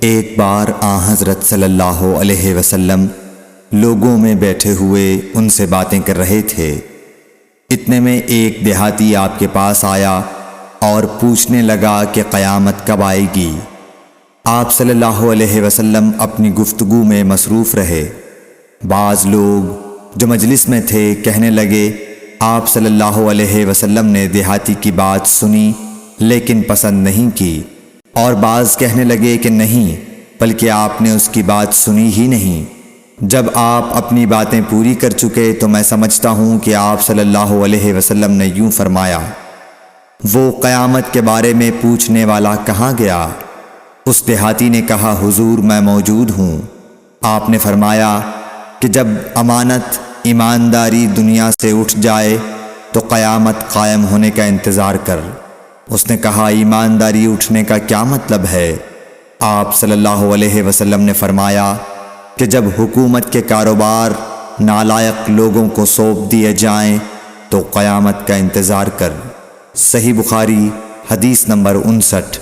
ایک بار حضرت صلی اللہ علیہ وسلم لوگوں میں بیٹھے ہوئے ان سے باتیں کر رہے تھے۔ اتنے میں ایک دیہاتی آپ کے پاس آیا اور پوچھنے لگا کہ قیامت کب آئے گی۔ آپ صلی اللہ علیہ وسلم اپنی گفتگو میں مصروف رہے۔ بعض لوگ جو مجلس میں تھے کہنے لگے، آپ صلی اللہ علیہ وسلم نے دیہاتی کی بات سنی لیکن پسند نہیں کی، اور بعض کہنے لگے کہ نہیں، بلکہ آپ نے اس کی بات سنی ہی نہیں۔ جب آپ اپنی باتیں پوری کر چکے تو میں سمجھتا ہوں کہ آپ صلی اللہ علیہ وسلم نے یوں فرمایا، وہ قیامت کے بارے میں پوچھنے والا کہاں گیا؟ اس دیہاتی نے کہا، حضور میں موجود ہوں۔ آپ نے فرمایا کہ جب امانت ایمانداری دنیا سے اٹھ جائے تو قیامت قائم ہونے کا انتظار کر۔ اس نے کہا، ایمانداری اٹھنے کا کیا مطلب ہے؟ آپ صلی اللہ علیہ وسلم نے فرمایا کہ جب حکومت کے کاروبار نالائق لوگوں کو سونپ دیے جائیں تو قیامت کا انتظار کر۔ صحیح بخاری حدیث نمبر 59۔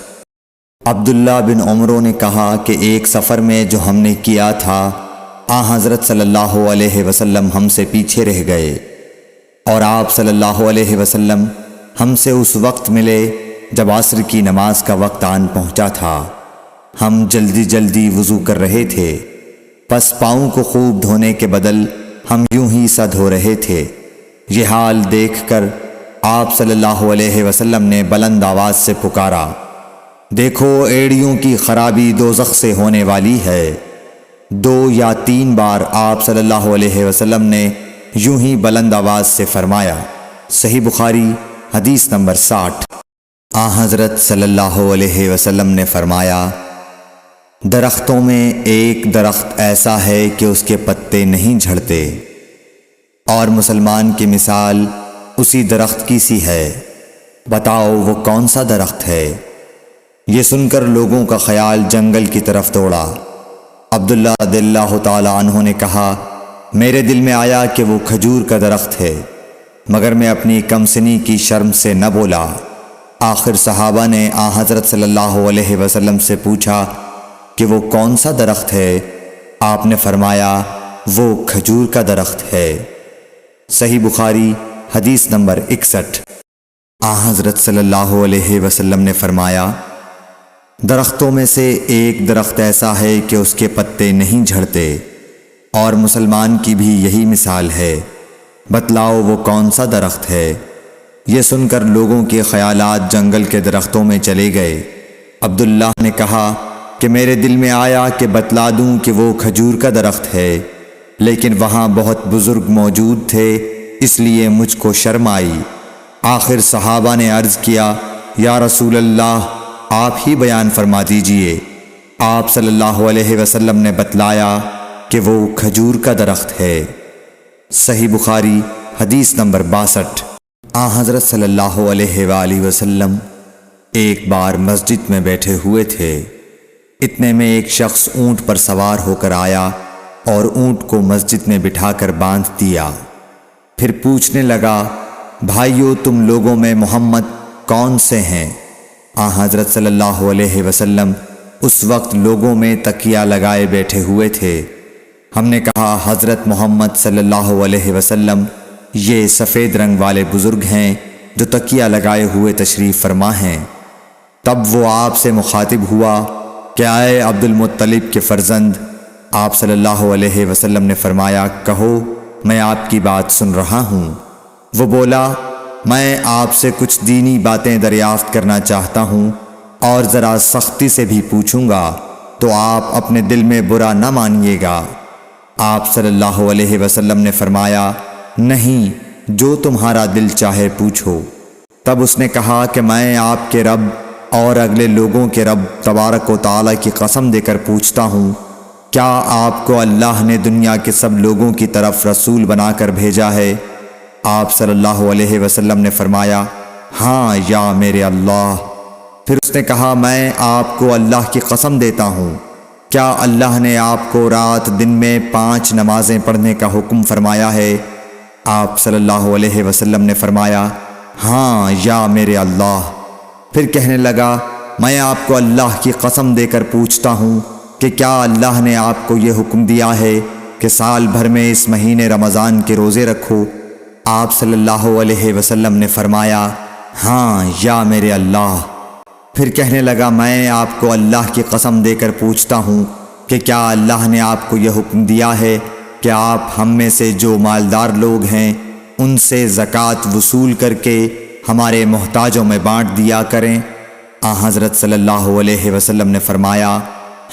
عبداللہ بن عمرو نے کہا کہ ایک سفر میں جو ہم نے کیا تھا، حضرت صلی اللہ علیہ وسلم ہم سے پیچھے رہ گئے، اور آپ صلی اللہ علیہ وسلم ہم سے اس وقت ملے جب عصر کی نماز کا وقت آن پہنچا تھا۔ ہم جلدی جلدی وضو کر رہے تھے، پس پاؤں کو خوب دھونے کے بدل ہم یوں ہی سا دھو رہے تھے۔ یہ حال دیکھ کر آپ صلی اللہ علیہ وسلم نے بلند آواز سے پکارا، دیکھو ایڑیوں کی خرابی دوزخ سے ہونے والی ہے۔ 2 یا 3 بار آپ صلی اللہ علیہ وسلم نے یوں ہی بلند آواز سے فرمایا۔ صحیح بخاری حدیث نمبر 60۔ حضرت صلی اللہ علیہ وسلم نے فرمایا، درختوں میں ایک درخت ایسا ہے کہ اس کے پتے نہیں جھڑتے، اور مسلمان کی مثال اسی درخت کی سی ہے، بتاؤ وہ کون سا درخت ہے؟ یہ سن کر لوگوں کا خیال جنگل کی طرف دوڑا۔ عبداللہ رضی اللہ تعالی عنہ نے کہا، میرے دل میں آیا کہ وہ کھجور کا درخت ہے، مگر میں اپنی کم سنی کی شرم سے نہ بولا۔ آخر صحابہ نے حضرت صلی اللہ علیہ وسلم سے پوچھا کہ وہ کون سا درخت ہے؟ آپ نے فرمایا، وہ کھجور کا درخت ہے۔ صحیح بخاری حدیث نمبر 61۔ حضرت صلی اللہ علیہ وسلم نے فرمایا، درختوں میں سے ایک درخت ایسا ہے کہ اس کے پتے نہیں جھڑتے، اور مسلمان کی بھی یہی مثال ہے، بتلاؤ وہ کون سا درخت ہے؟ یہ سن کر لوگوں کے خیالات جنگل کے درختوں میں چلے گئے۔ عبداللہ نے کہا کہ میرے دل میں آیا کہ بتلا دوں کہ وہ کھجور کا درخت ہے، لیکن وہاں بہت بزرگ موجود تھے، اس لیے مجھ کو شرم آئی۔ آخر صحابہ نے عرض کیا، یا رسول اللہ، آپ ہی بیان فرما دیجئے۔ آپ صلی اللہ علیہ وسلم نے بتلایا کہ وہ کھجور کا درخت ہے۔ صحیح بخاری حدیث نمبر 62۔ حضرت صلی اللہ علیہ وآلہ وسلم ایک بار مسجد میں بیٹھے ہوئے تھے۔ اتنے میں ایک شخص اونٹ پر سوار ہو کر آیا اور اونٹ کو مسجد میں بٹھا کر باندھ دیا۔ پھر پوچھنے لگا، بھائیو تم لوگوں میں محمد کون سے ہیں؟ حضرت صلی اللہ علیہ وسلم اس وقت لوگوں میں تکیہ لگائے بیٹھے ہوئے تھے۔ ہم نے کہا، حضرت محمد صلی اللہ علیہ وسلم یہ سفید رنگ والے بزرگ ہیں جو تکیہ لگائے ہوئے تشریف فرما ہیں۔ تب وہ آپ سے مخاطب ہوا کہ اے عبد المطلب کے فرزند، آپ صلی اللہ علیہ وسلم نے فرمایا، کہو میں آپ کی بات سن رہا ہوں۔ وہ بولا، میں آپ سے کچھ دینی باتیں دریافت کرنا چاہتا ہوں، اور ذرا سختی سے بھی پوچھوں گا تو آپ اپنے دل میں برا نہ مانیے گا۔ آپ صلی اللہ علیہ وسلم نے فرمایا، نہیں، جو تمہارا دل چاہے پوچھو۔ تب اس نے کہا کہ میں آپ کے رب اور اگلے لوگوں کے رب تبارک و تعالی کی قسم دے کر پوچھتا ہوں، کیا آپ کو اللہ نے دنیا کے سب لوگوں کی طرف رسول بنا کر بھیجا ہے؟ آپ صلی اللہ علیہ وسلم نے فرمایا، ہاں یا میرے اللہ۔ پھر اس نے کہا، میں آپ کو اللہ کی قسم دیتا ہوں، کیا اللہ نے آپ کو رات دن میں 5 نمازیں پڑھنے کا حکم فرمایا ہے؟ آپ صلی اللہ علیہ وسلم نے فرمایا، ہاں یا میرے اللہ۔ پھر کہنے لگا، میں آپ کو اللہ کی قسم دے کر پوچھتا ہوں کہ کیا اللہ نے آپ کو یہ حکم دیا ہے کہ سال بھر میں اس مہینے رمضان کے روزے رکھو؟ آپ صلی اللہ علیہ وسلم نے فرمایا ہاں یا میرے اللہ۔ پھر کہنے لگا میں آپ کو اللہ کی قسم دے کر پوچھتا ہوں کہ کیا اللہ نے آپ کو یہ حکم دیا ہے کہ آپ ہم میں سے جو مالدار لوگ ہیں ان سے زکوٰۃ وصول کر کے ہمارے محتاجوں میں بانٹ دیا کریں؟ حضرت صلی اللہ علیہ وسلم نے فرمایا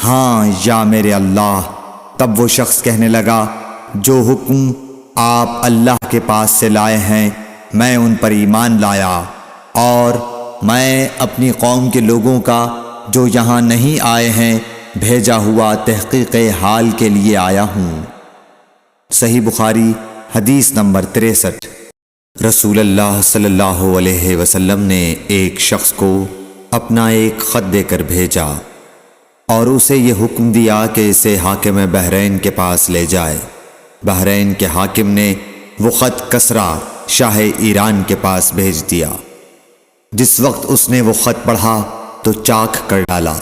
ہاں یا میرے اللہ۔ تب وہ شخص کہنے لگا جو حکم آپ اللہ کے پاس سے لائے ہیں میں ان پر ایمان لایا، اور میں اپنی قوم کے لوگوں کا جو یہاں نہیں آئے ہیں بھیجا ہوا تحقیق حال کے لیے آیا ہوں۔ صحیح بخاری حدیث نمبر 63۔ رسول اللہ صلی اللہ علیہ وسلم نے ایک شخص کو اپنا ایک خط دے کر بھیجا اور اسے یہ حکم دیا کہ اسے حاکم بحرین کے پاس لے جائے۔ بحرین کے حاکم نے وہ خط کسریٰ شاہ ایران کے پاس بھیج دیا۔ جس وقت اس نے وہ خط پڑھا تو چاک کر ڈالا۔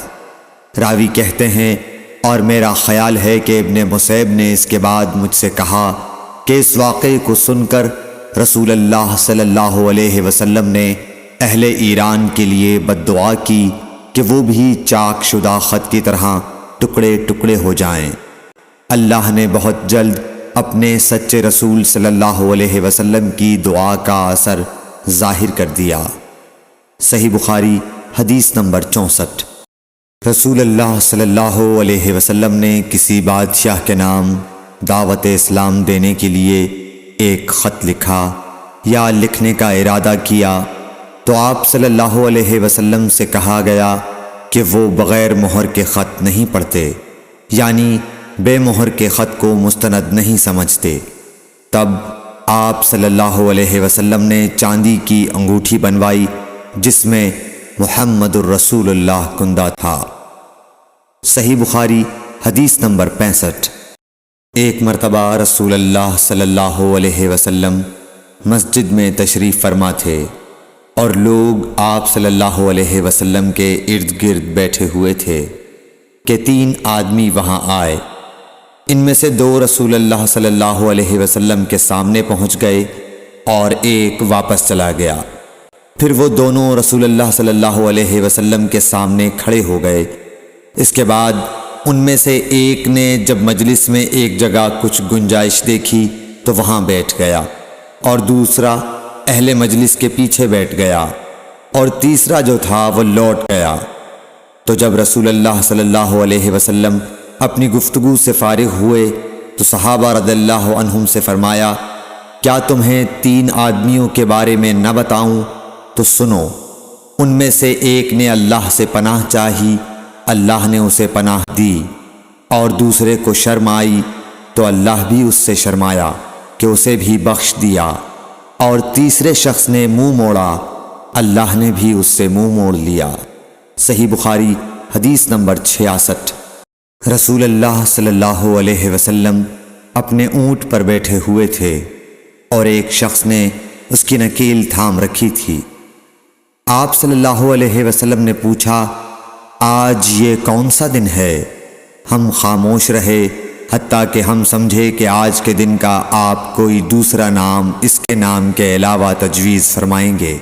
راوی کہتے ہیں اور میرا خیال ہے کہ ابن مسیب نے اس کے بعد مجھ سے کہا کہ اس واقعے کو سن کر رسول اللہ صلی اللہ علیہ وسلم نے اہل ایران کے لیے بد دعا کی کہ وہ بھی چاک شدہ خط کی طرح ٹکڑے ٹکڑے ہو جائیں۔ اللہ نے بہت جلد اپنے سچے رسول صلی اللہ علیہ وسلم کی دعا کا اثر ظاہر کر دیا۔ صحیح بخاری حدیث نمبر 64۔ رسول اللہ صلی اللہ علیہ وسلم نے کسی بادشاہ کے نام دعوت اسلام دینے کے لیے ایک خط لکھا یا لکھنے کا ارادہ کیا تو آپ صلی اللہ علیہ وسلم سے کہا گیا کہ وہ بغیر مہر کے خط نہیں پڑھتے، یعنی بے مہر کے خط کو مستند نہیں سمجھتے۔ تب آپ صلی اللہ علیہ وسلم نے چاندی کی انگوٹھی بنوائی جس میں محمد الرسول اللہ کندہ تھا۔ صحیح بخاری حدیث نمبر 65۔ ایک مرتبہ رسول اللہ صلی اللہ علیہ وسلم مسجد میں تشریف فرما تھے اور لوگ آپ صلی اللہ علیہ وسلم کے ارد گرد بیٹھے ہوئے تھے کہ 3 آدمی وہاں آئے۔ ان میں سے 2 رسول اللہ صلی اللہ علیہ وسلم کے سامنے پہنچ گئے اور ایک واپس چلا گیا۔ پھر وہ دونوں رسول اللہ صلی اللہ علیہ وسلم کے سامنے کھڑے ہو گئے۔ اس کے بعد ان میں سے ایک نے جب مجلس میں ایک جگہ کچھ گنجائش دیکھی تو وہاں بیٹھ گیا، اور دوسرا اہل مجلس کے پیچھے بیٹھ گیا، اور تیسرا جو تھا وہ لوٹ گیا۔ تو جب رسول اللہ صلی اللہ علیہ وسلم اپنی گفتگو سے فارغ ہوئے تو صحابہ رضی اللہ عنہم سے فرمایا کیا تمہیں 3 آدمیوں کے بارے میں نہ بتاؤں؟ تو سنو۔ ان میں سے ایک نے اللہ سے پناہ چاہی، اللہ نے اسے پناہ دی، اور دوسرے کو شرم آئی تو اللہ بھی اس سے شرمایا کہ اسے بھی بخش دیا، اور تیسرے شخص نے منہ موڑا، اللہ نے بھی اس سے منہ موڑ لیا۔ صحیح بخاری حدیث نمبر 66۔ رسول اللہ صلی اللہ علیہ وسلم اپنے اونٹ پر بیٹھے ہوئے تھے اور ایک شخص نے اس کی نکیل تھام رکھی تھی۔ آپ صلی اللہ علیہ وسلم نے پوچھا آج یہ کون سا دن ہے؟ ہم خاموش رہے حتیٰ کہ ہم سمجھے کہ آج کے دن کا آپ کوئی دوسرا نام اس کے نام کے علاوہ تجویز فرمائیں گے۔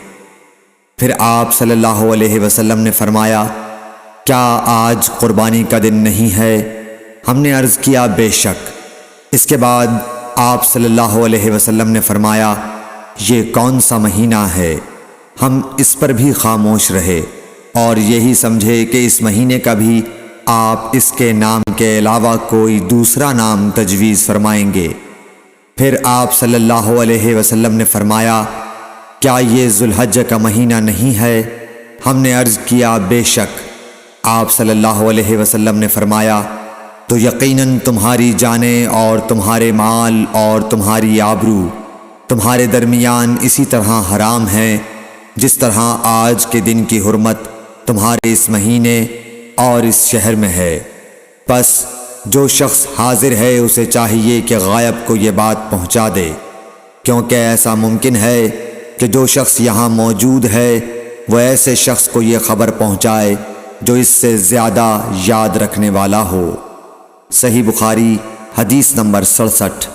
پھر آپ صلی اللہ علیہ وسلم نے فرمایا کیا آج قربانی کا دن نہیں ہے؟ ہم نے عرض کیا بے شک۔ اس کے بعد آپ صلی اللہ علیہ وسلم نے فرمایا یہ کون سا مہینہ ہے؟ ہم اس پر بھی خاموش رہے اور یہی سمجھے کہ اس مہینے کا بھی آپ اس کے نام کے علاوہ کوئی دوسرا نام تجویز فرمائیں گے۔ پھر آپ صلی اللہ علیہ وسلم نے فرمایا کیا یہ ذوالحجہ کا مہینہ نہیں ہے؟ ہم نے عرض کیا بے شک۔ آپ صلی اللہ علیہ وسلم نے فرمایا تو یقیناً تمہاری جانیں اور تمہارے مال اور تمہاری آبرو تمہارے درمیان اسی طرح حرام ہیں جس طرح آج کے دن کی حرمت تمہارے اس مہینے اور اس شہر میں ہے۔ پس جو شخص حاضر ہے اسے چاہیے کہ غائب کو یہ بات پہنچا دے، کیونکہ ایسا ممکن ہے کہ جو شخص یہاں موجود ہے وہ ایسے شخص کو یہ خبر پہنچائے جو اس سے زیادہ یاد رکھنے والا ہو۔ صحیح بخاری حدیث نمبر 67۔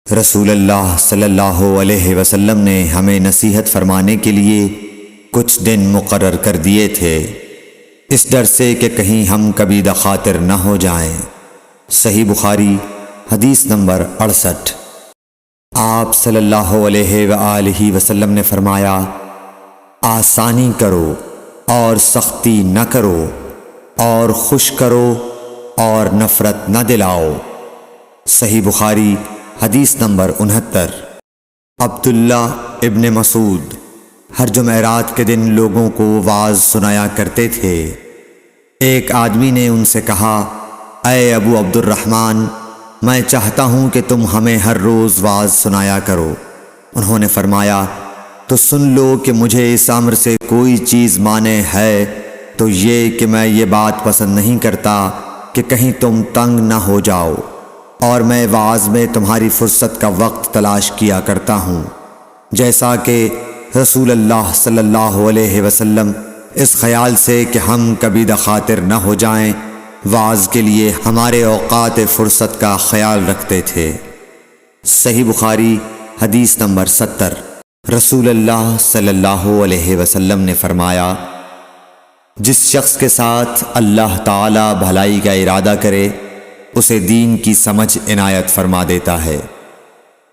رسول اللہ صلی اللہ علیہ وسلم نے ہمیں نصیحت فرمانے کے لیے کچھ دن مقرر کر دیے تھے، اس ڈر سے کہ کہیں ہم کبھی دخاطر نہ ہو جائیں۔ صحیح بخاری حدیث نمبر 68۔ آپ صلی اللہ علیہ وآلہ وسلم نے فرمایا، آسانی کرو اور سختی نہ کرو، اور خوش کرو اور نفرت نہ دلاؤ۔ صحیح بخاری حدیث نمبر 69۔ عبداللہ ابن مسعود ہر جمعرات کے دن لوگوں کو وعظ سنایا کرتے تھے۔ ایک آدمی نے ان سے کہا، اے ابو عبد الرحمن، میں چاہتا ہوں کہ تم ہمیں ہر روز وعظ سنایا کرو۔ انہوں نے فرمایا، تو سن لو کہ مجھے اس امر سے کوئی چیز مانع ہے تو یہ کہ میں یہ بات پسند نہیں کرتا کہ کہیں تم تنگ نہ ہو جاؤ، اور میں وعظ میں تمہاری فرصت کا وقت تلاش کیا کرتا ہوں، جیسا کہ رسول اللہ صلی اللہ علیہ وسلم اس خیال سے کہ ہم کبھی دخاطر نہ ہو جائیں وعظ کے لیے ہمارے اوقات فرصت کا خیال رکھتے تھے۔ صحیح بخاری حدیث نمبر 70۔ رسول اللہ صلی اللہ علیہ وسلم نے فرمایا، جس شخص کے ساتھ اللہ تعالی بھلائی کا ارادہ کرے اسے دین کی سمجھ عنایت فرما دیتا ہے،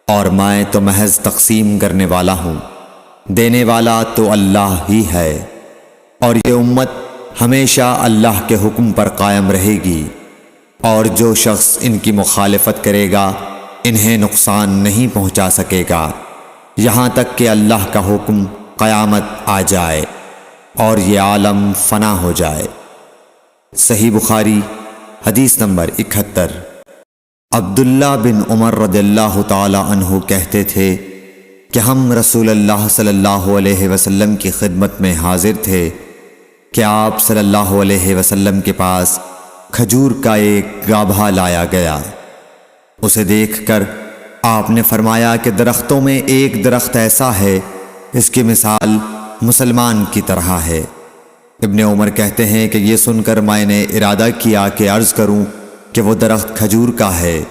اور میں تو محض تقسیم کرنے والا ہوں، دینے والا تو اللہ ہی ہے، اور یہ امت ہمیشہ اللہ کے حکم پر قائم رہے گی، اور جو شخص ان کی مخالفت کرے گا انہیں نقصان نہیں پہنچا سکے گا یہاں تک کہ اللہ کا حکم قیامت آ جائے اور یہ عالم فنا ہو جائے۔ صحیح بخاری حدیث نمبر 71۔ عبداللہ بن عمر رضی اللہ تعالی عنہ کہتے تھے کہ ہم رسول اللہ صلی اللہ علیہ وسلم کی خدمت میں حاضر تھے کہ آپ صلی اللہ علیہ وسلم کے پاس کھجور کا ایک گابھا لایا گیا۔ اسے دیکھ کر آپ نے فرمایا کہ درختوں میں ایک درخت ایسا ہے اس کی مثال مسلمان کی طرح ہے۔ ابن عمر کہتے ہیں کہ یہ سن کر میں نے ارادہ کیا کہ عرض کروں کہ وہ درخت کھجور کا ہے،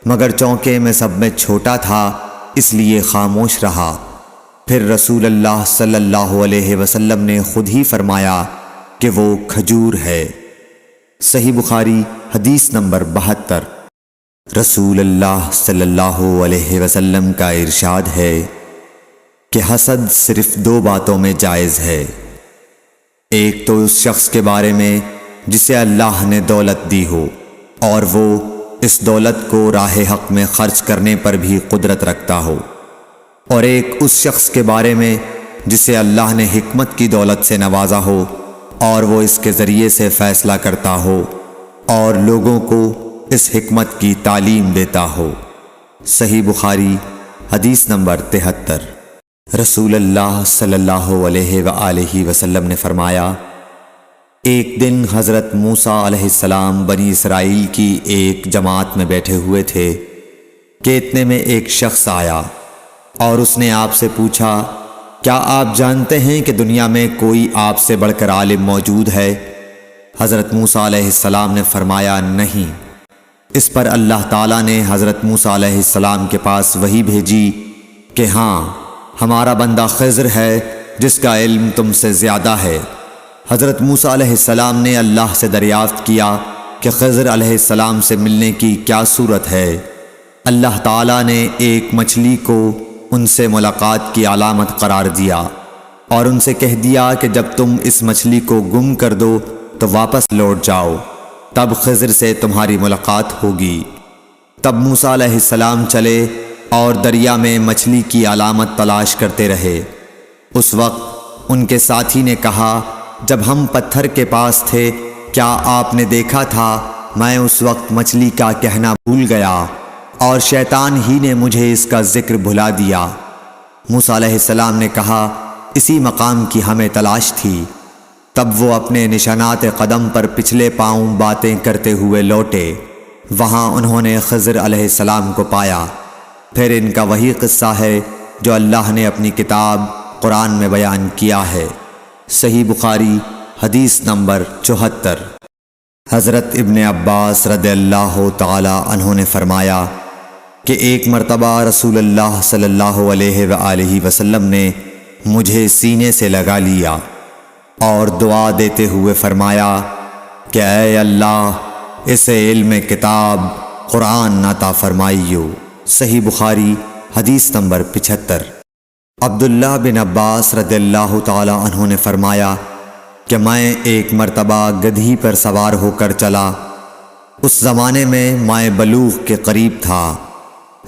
مگر چونکہ میں سب میں چھوٹا تھا اس لیے خاموش رہا۔ پھر رسول اللہ صلی اللہ علیہ وسلم نے خود ہی فرمایا کہ وہ کھجور ہے۔ صحیح بخاری حدیث نمبر 72۔ رسول اللہ صلی اللہ علیہ وسلم کا ارشاد ہے کہ حسد صرف دو باتوں میں جائز ہے، ایک تو اس شخص کے بارے میں جسے اللہ نے دولت دی ہو اور وہ اس دولت کو راہ حق میں خرچ کرنے پر بھی قدرت رکھتا ہو، اور ایک اس شخص کے بارے میں جسے اللہ نے حکمت کی دولت سے نوازا ہو اور وہ اس کے ذریعے سے فیصلہ کرتا ہو اور لوگوں کو اس حکمت کی تعلیم دیتا ہو۔ صحیح بخاری حدیث نمبر 73۔ رسول اللہ صلی اللہ علیہ وآلہ وسلم نے فرمایا، ایک دن حضرت موسیٰ علیہ السلام بنی اسرائیل کی ایک جماعت میں بیٹھے ہوئے تھے کہ اتنے میں ایک شخص آیا اور اس نے آپ سے پوچھا، کیا آپ جانتے ہیں کہ دنیا میں کوئی آپ سے بڑھ کر عالم موجود ہے؟ حضرت موسیٰ علیہ السلام نے فرمایا، نہیں۔ اس پر اللہ تعالیٰ نے حضرت موسیٰ علیہ السلام کے پاس وحی بھیجی کہ ہاں، ہمارا بندہ خضر ہے جس کا علم تم سے زیادہ ہے۔ حضرت موسیٰ علیہ السلام نے اللہ سے دریافت کیا کہ خضر علیہ السلام سے ملنے کی کیا صورت ہے؟ اللہ تعالیٰ نے ایک مچھلی کو ان سے ملاقات کی علامت قرار دیا اور ان سے کہہ دیا کہ جب تم اس مچھلی کو گم کر دو تو واپس لوٹ جاؤ، تب خضر سے تمہاری ملاقات ہوگی۔ تب موسیٰ علیہ السلام چلے اور دریا میں مچھلی کی علامت تلاش کرتے رہے۔ اس وقت ان کے ساتھی نے کہا، جب ہم پتھر کے پاس تھے کیا آپ نے دیکھا تھا؟ میں اس وقت مچھلی کا کہنا بھول گیا اور شیطان ہی نے مجھے اس کا ذکر بھلا دیا۔ موسیٰ علیہ السلام نے کہا، اسی مقام کی ہمیں تلاش تھی۔ تب وہ اپنے نشانات قدم پر پچھلے پاؤں باتیں کرتے ہوئے لوٹے۔ وہاں انہوں نے خضر علیہ السلام کو پایا۔ پھر ان کا وہی قصہ ہے جو اللہ نے اپنی کتاب قرآن میں بیان کیا ہے۔ صحیح بخاری حدیث نمبر 74۔ حضرت ابن عباس رضی اللہ تعالی عنہ نے فرمایا کہ ایک مرتبہ رسول اللہ صلی اللہ علیہ وآلہ وسلم نے مجھے سینے سے لگا لیا اور دعا دیتے ہوئے فرمایا کہ اے اللہ اسے علم کتاب قرآن عطا فرمائیو۔ صحیح بخاری حدیث نمبر 75۔ عبداللہ بن عباس رضی اللہ تعالی عنہ نے فرمایا کہ میں ایک مرتبہ گدھی پر سوار ہو کر چلا۔ اس زمانے میں میں بلوغ کے قریب تھا۔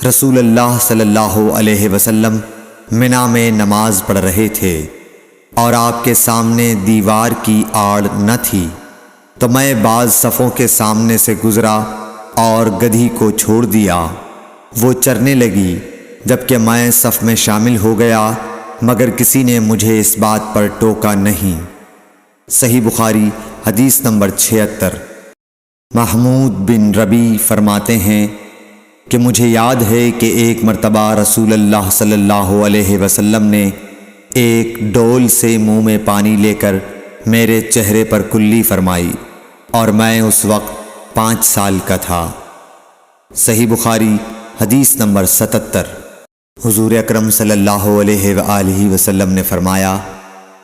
رسول اللہ صلی اللہ علیہ وسلم منی میں نماز پڑھ رہے تھے اور آپ کے سامنے دیوار کی آڑ نہ تھی، تو میں بعض صفوں کے سامنے سے گزرا اور گدھی کو چھوڑ دیا۔ وہ چرنے لگی، جبکہ میں صف میں شامل ہو گیا، مگر کسی نے مجھے اس بات پر ٹوکا نہیں۔ صحیح بخاری حدیث نمبر 76۔ محمود بن ربی فرماتے ہیں کہ مجھے یاد ہے کہ ایک مرتبہ رسول اللہ صلی اللہ علیہ وسلم نے ایک ڈول سے منہ میں پانی لے کر میرے چہرے پر کلی فرمائی اور میں اس وقت 5 سال کا تھا۔ صحیح بخاری حدیث نمبر 77۔ حضور اکرم صلی اللہ علیہ وآلہ وسلم نے فرمایا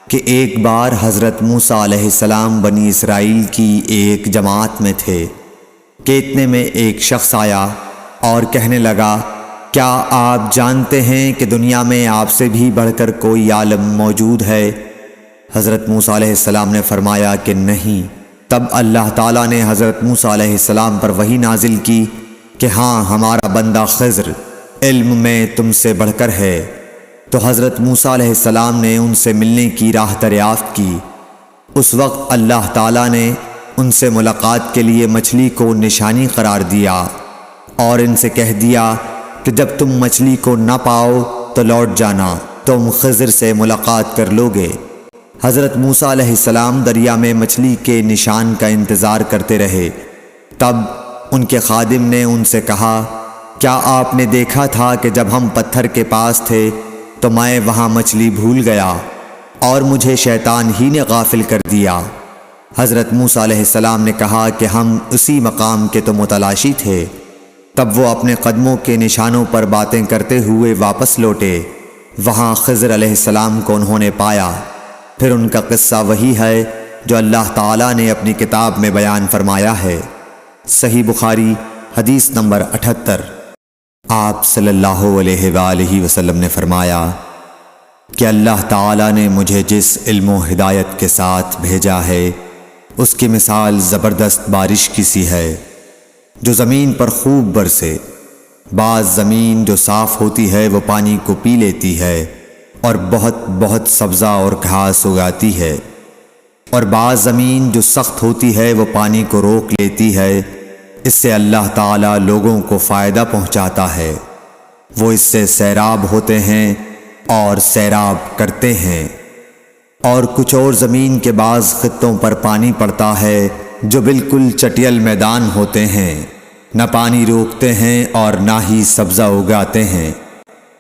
کہ ایک بار حضرت موسیٰ علیہ السلام بنی اسرائیل کی ایک جماعت میں تھے کہ اتنے میں ایک شخص آیا اور کہنے لگا، کیا آپ جانتے ہیں کہ دنیا میں آپ سے بھی بڑھ کر کوئی عالم موجود ہے؟ حضرت موسیٰ علیہ السلام نے فرمایا کہ نہیں۔ تب اللہ تعالیٰ نے حضرت موسیٰ علیہ السلام پر وحی نازل کی کہ ہاں، ہمارا بندہ خضر علم میں تم سے بڑھ کر ہے۔ تو حضرت موسیٰ علیہ السلام نے ان سے ملنے کی راہ دریافت کی۔ اس وقت اللہ تعالیٰ نے ان سے ملاقات کے لیے مچھلی کو نشانی قرار دیا اور ان سے کہہ دیا کہ جب تم مچھلی کو نہ پاؤ تو لوٹ جانا، تم خضر سے ملاقات کر لوگے۔ حضرت موسیٰ علیہ السلام دریا میں مچھلی کے نشان کا انتظار کرتے رہے۔ تب ان کے خادم نے ان سے کہا، کیا آپ نے دیکھا تھا کہ جب ہم پتھر کے پاس تھے تو میں وہاں مچھلی بھول گیا اور مجھے شیطان ہی نے غافل کر دیا؟ حضرت موسیٰ علیہ السلام نے کہا کہ ہم اسی مقام کے تو متلاشی تھے۔ تب وہ اپنے قدموں کے نشانوں پر باتیں کرتے ہوئے واپس لوٹے۔ وہاں خضر علیہ السلام کو انہوں نے پایا۔ پھر ان کا قصہ وہی ہے جو اللہ تعالیٰ نے اپنی کتاب میں بیان فرمایا ہے۔ صحیح بخاری حدیث نمبر 78۔ آپ صلی اللہ علیہ وآلہ وسلم نے فرمایا کہ اللہ تعالیٰ نے مجھے جس علم و ہدایت کے ساتھ بھیجا ہے اس کی مثال زبردست بارش کی سی ہے جو زمین پر خوب برسے۔ بعض زمین جو صاف ہوتی ہے وہ پانی کو پی لیتی ہے اور بہت سبزہ اور گھاس اگاتی ہے، اور بعض زمین جو سخت ہوتی ہے وہ پانی کو روک لیتی ہے۔ اس سے اللہ تعالیٰ لوگوں کو فائدہ پہنچاتا ہے، وہ اس سے سیراب ہوتے ہیں اور سیراب کرتے ہیں۔ اور کچھ اور زمین کے بعض خطوں پر پانی پڑتا ہے جو بالکل چٹیل میدان ہوتے ہیں، نہ پانی روکتے ہیں اور نہ ہی سبزہ اگاتے ہیں۔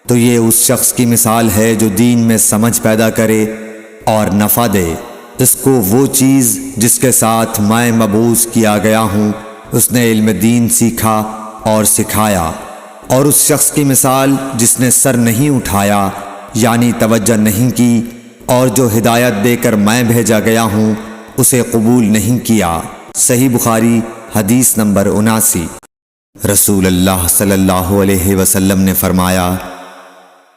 تو یہ اس شخص کی مثال ہے جو دین میں سمجھ پیدا کرے اور نفع دے۔ اس کو وہ چیز جس کے ساتھ میں مبعوث کیا گیا ہوں اس نے علم دین سیکھا اور سکھایا، اور اس شخص کی مثال جس نے سر نہیں اٹھایا یعنی توجہ نہیں کی اور جو ہدایت دے کر میں بھیجا گیا ہوں اسے قبول نہیں کیا۔ صحیح بخاری حدیث نمبر 79۔ رسول اللہ صلی اللہ علیہ وسلم نے فرمایا،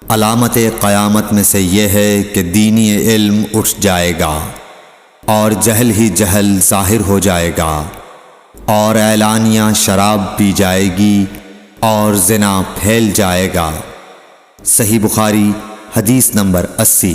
علامت قیامت میں سے یہ ہے کہ دینی علم اٹھ جائے گا اور جہل ہی جہل ظاہر ہو جائے گا، اور اعلانیہ شراب پی جائے گی اور زنا پھیل جائے گا۔ صحیح بخاری حدیث نمبر 80۔